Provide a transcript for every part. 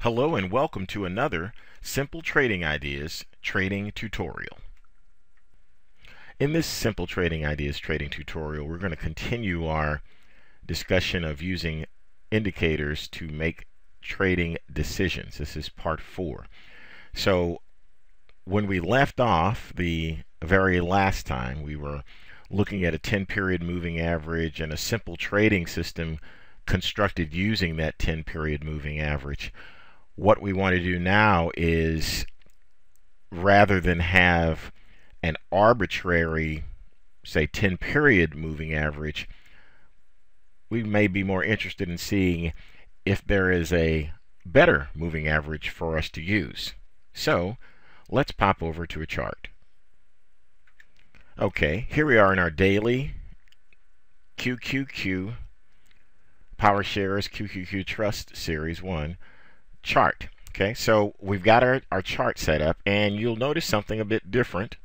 Hello and welcome to another Simple Trading Ideas trading tutorial. In this Simple Trading Ideas trading tutorial, we're going to continue our discussion of using indicators to make trading decisions. This is part 4. So when we left off the very last time, we were looking at a 10-period moving average and a simple trading system constructed using that 10-period moving average. What we want to do now is, rather than have an arbitrary, say, 10-period moving average, we may be more interested in seeing if there is a better moving average for us to use. So let's pop over to a chart. Okay, here we are in our daily QQQ PowerShares QQQ Trust Series 1 chart. Okay, so we've got our chart set up, and you'll notice something a bit different.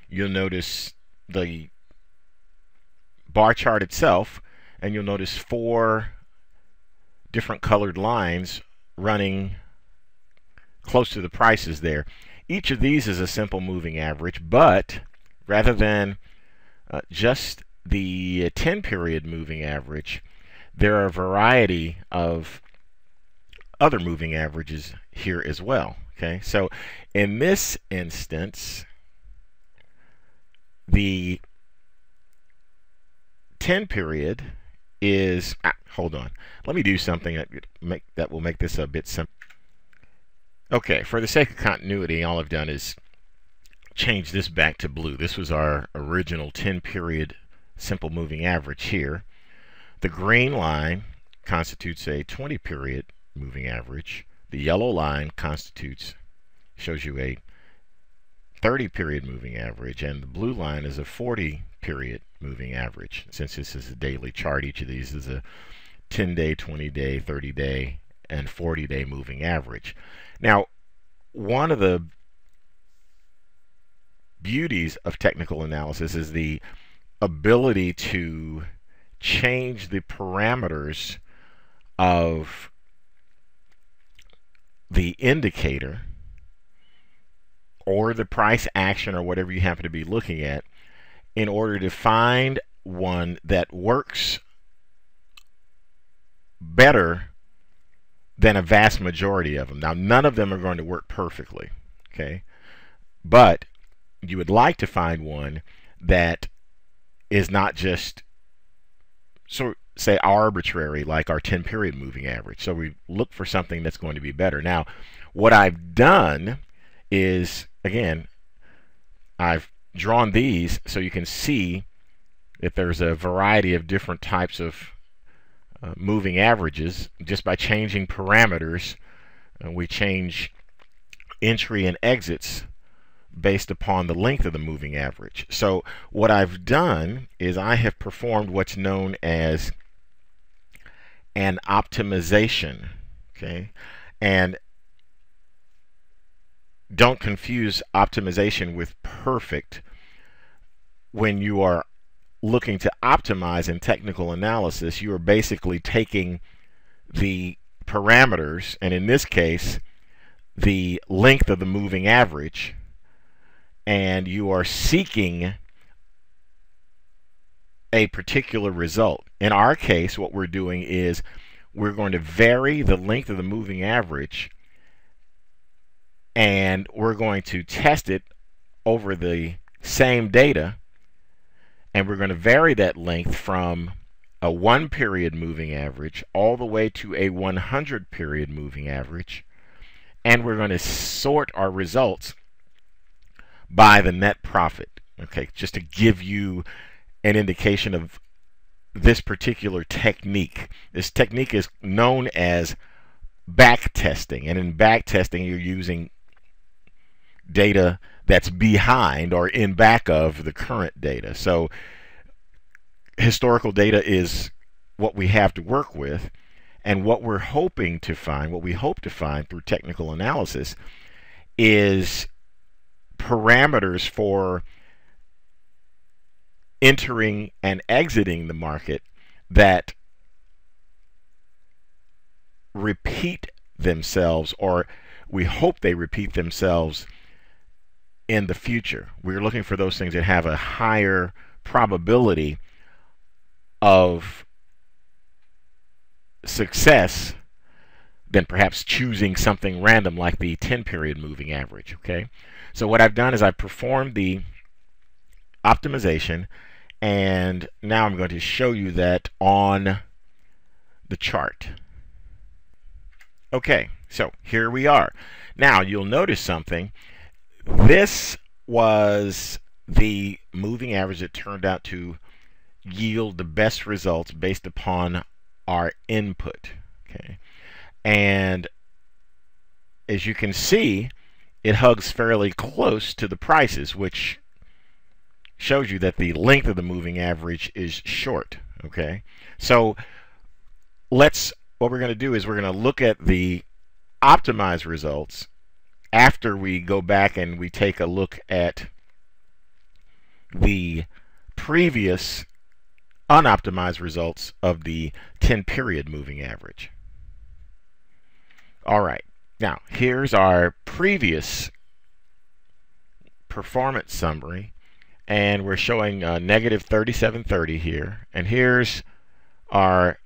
You'll notice the bar chart itself, and you'll notice 4 different colored lines running close to the prices there. Each of these is a simple moving average, but rather than just the 10-period moving average, there are a variety of other moving averages here as well. Okay, so in this instance, the 10-period is hold on, let me do something that will make this a bit simple. Okay, for the sake of continuity, all I've done is change this back to blue. This was our original 10-period simple moving average here. The green line constitutes a 20-period moving average. The yellow line shows you a 30-period moving average, and the blue line is a 40-period moving average. Since this is a daily chart, each of these is a 10-day, 20-day, 30-day, and 40-day moving average. Now, one of the beauties of technical analysis is the ability to change the parameters of the indicator or the price action or whatever you happen to be looking at in order to find one that works better than a vast majority of them. Now, none of them are going to work perfectly, okay? But you would like to find one that is not just say arbitrary, like our 10-period moving average. So we look for something that's going to be better. Now, what I've done is, again, I've drawn these so you can see that there's a variety of different types of moving averages. Just by changing parameters, we change entry and exits based upon the length of the moving average. So what I've done is I have performed what's known as an optimization. Okay, and don't confuse optimization with perfect. When you are looking to optimize in technical analysis, you are basically taking the parameters, and in this case the length of the moving average, and you are seeking a particular result. In our case, what we're doing is we're going to vary the length of the moving average, and we're going to test it over the same data, and we're going to vary that length from a 1-period moving average all the way to a 100-period moving average, and we're going to sort our results by the net profit. Okay, just to give you an indication of this particular technique. This technique is known as back testing, and in back testing you're using data that's behind or in back of the current data. So historical data is what we have to work with, and what we're hoping to find, what we hope to find through technical analysis, is parameters for entering and exiting the market that repeat themselves, or we hope they repeat themselves in the future. We're looking for those things that have a higher probability of success than perhaps choosing something random like the 10-period moving average. Okay, so what I've done is I've performed the optimization, and now I'm going to show you that on the chart. Okay, so here we are. Now you'll notice something. This was the moving average that turned out to yield the best results based upon our input. Okay, and as you can see, it hugs fairly close to the prices, which shows you that the length of the moving average is short. Okay, so what we're going to do is we're going to look at the optimized results after we go back and we take a look at the previous unoptimized results of the 10-period moving average. All right, now here's our previous performance summary, and we're showing negative 3730 here, and here's our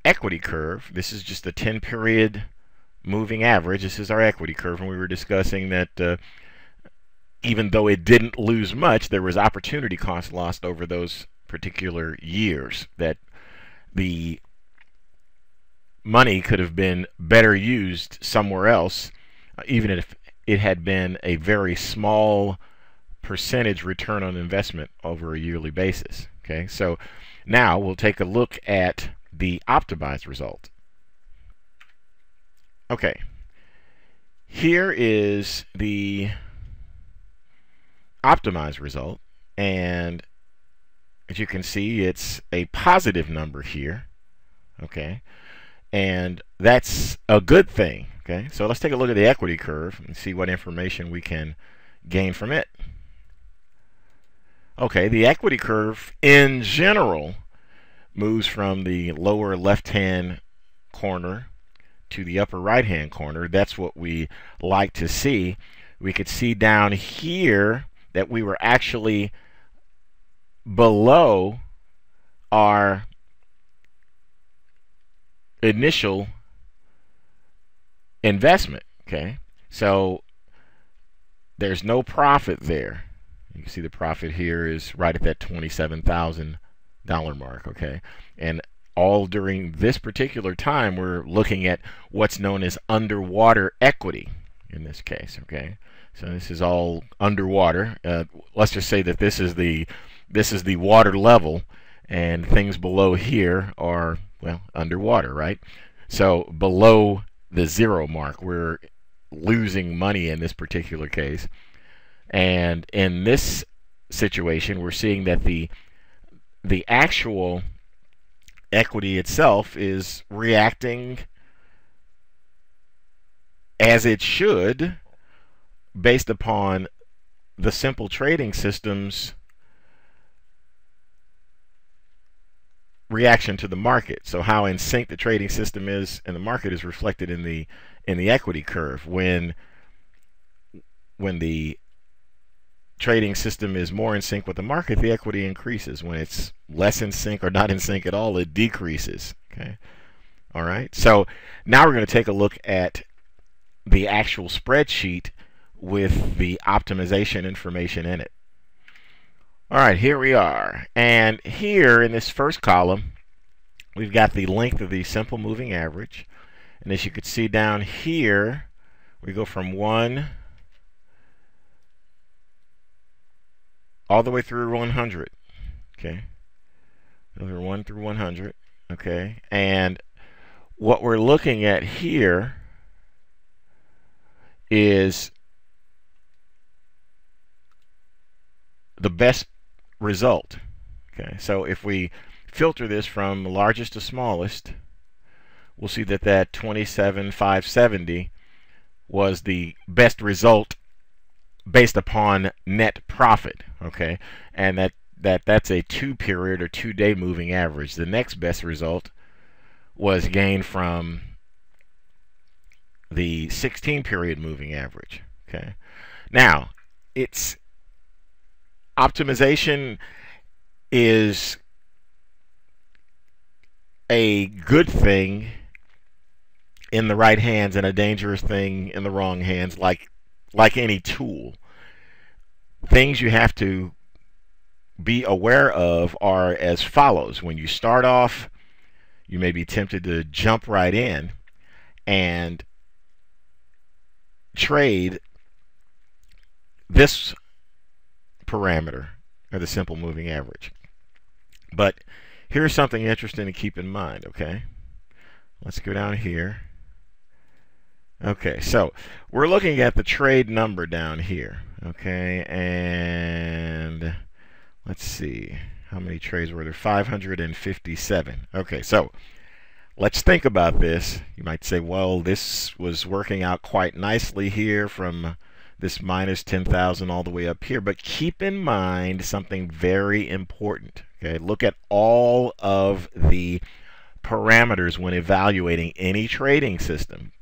equity curve. This is just the 10-period moving average. This is our equity curve, and we were discussing that even though it didn't lose much, there was opportunity cost lost over those particular years, that the money could have been better used somewhere else, even if it had been a very small percentage return on investment over a yearly basis. Okay, so now we'll take a look at the optimized result. Okay, here is the optimized result, and as you can see, it's a positive number here. Okay, and that's a good thing. Okay, so let's take a look at the equity curve and see what information we can gain from it. Okay, the equity curve in general moves from the lower left-hand corner to the upper right-hand corner. That's what we like to see. We could see down here that we were actually below our initial investment. Okay, so there's no profit there. You can see the profit here is right at that $27,000 mark. Okay, and all during this particular time we're looking at what's known as underwater equity in this case. Okay, so this is all underwater. Let's just say that this is the water level, and things below here are, well, underwater, right? So below the zero mark, we're losing money in this particular case. And in this situation, we're seeing that the actual equity itself is reacting as it should based upon the simple trading system's reaction to the market. So how in sync the trading system is and the market is reflected in the equity curve. When the trading system is more in sync with the market, the equity increases. When it's less in sync or not in sync at all, it decreases. Okay, all right, so now we're going to take a look at the actual spreadsheet with the optimization information in it. All right, here we are, and here in this first column we've got the length of the simple moving average, and as you can see down here, we go from 1 all the way through 100. Okay, over 1 through 100. Okay, and what we're looking at here is the best result. Okay, so if we filter this from largest to smallest, we'll see that that 27,570 was the best result based upon net profit. Okay, and that's a 2-period or 2-day moving average. The next best result was gained from the 16-period moving average. Okay. Now, it's optimization is a good thing in the right hands and a dangerous thing in the wrong hands, like any tool. Things you have to be aware of are as follows. When you start off, you may be tempted to jump right in and trade this parameter, or the simple moving average. But here's something interesting to keep in mind, okay? Let's go down here. Okay, so we're looking at the trade number down here, okay? And let's see, how many trades were there? 557. Okay, so let's think about this. You might say, well, this was working out quite nicely here from this minus 10,000 all the way up here. But keep in mind something very important. Okay, look at all of the parameters when evaluating any trading system.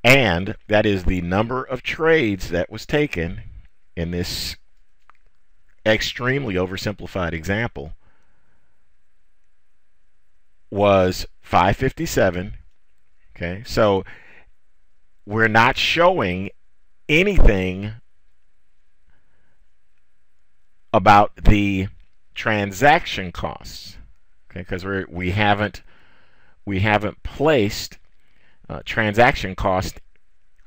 And that is the number of trades that was taken in this extremely oversimplified example was 557. Okay, so we're not showing anything about the transaction costs, okay, because we haven't placed transaction cost.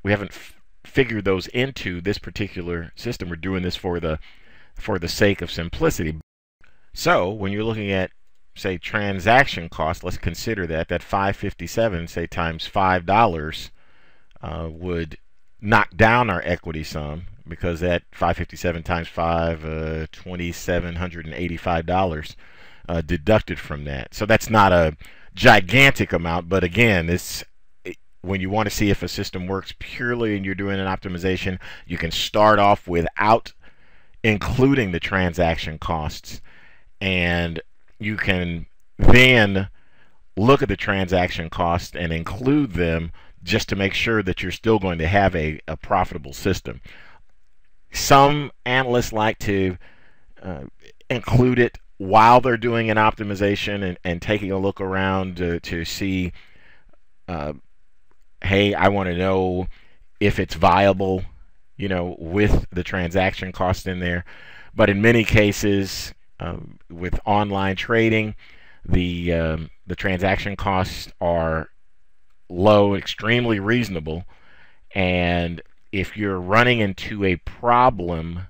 We haven't figured those into this particular system. We're doing this for the sake of simplicity. So when you're looking at, say, transaction cost, let's consider that 557, say, times $5 would knock down our equity sum, because that 557 times 5, $2,785 deducted from that. So that's not a gigantic amount, but again, it's when you want to see if a system works purely and you're doing an optimization, you can start off without including the transaction costs, and you can then look at the transaction costs and include them just to make sure that you're still going to have a profitable system. Some analysts like to include it while they're doing an optimization and taking a look around to see, hey, I want to know if it's viable, you know, with the transaction cost in there. But in many cases, with online trading, the transaction costs are low, extremely reasonable, and if you're running into a problem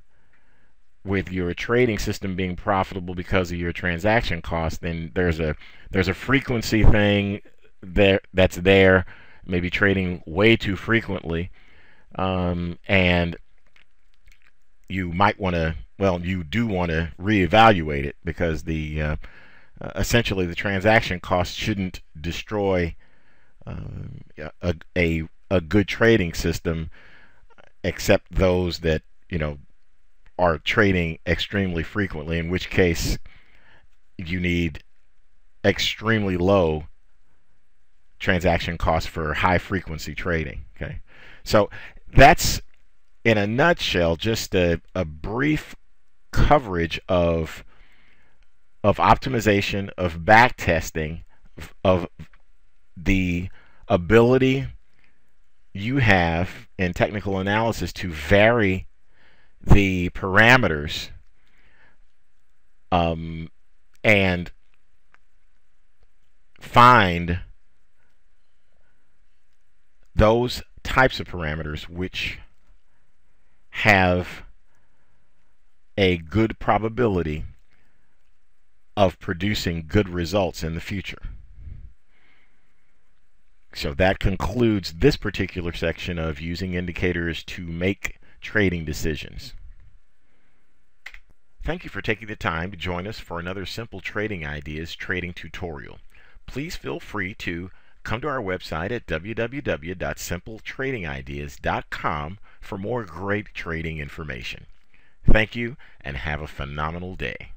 with your trading system being profitable because of your transaction cost, then there's a frequency thing that's there, maybe trading way too frequently, and you might want to, well, you do want to reevaluate it, because the essentially the transaction cost shouldn't destroy a good trading system, except those that, you know, are trading extremely frequently, in which case you need extremely low transaction costs for high frequency trading. Okay, so that's in a nutshell just a brief coverage of optimization, of back testing, of the ability you have in technical analysis to vary the parameters and find those types of parameters which have a good probability of producing good results in the future. So that concludes this particular section of using indicators to make trading decisions. Thank you for taking the time to join us for another Simple Trading Ideas trading tutorial. Please feel free to come to our website at www.simpletradingideas.com for more great trading information. Thank you, and have a phenomenal day.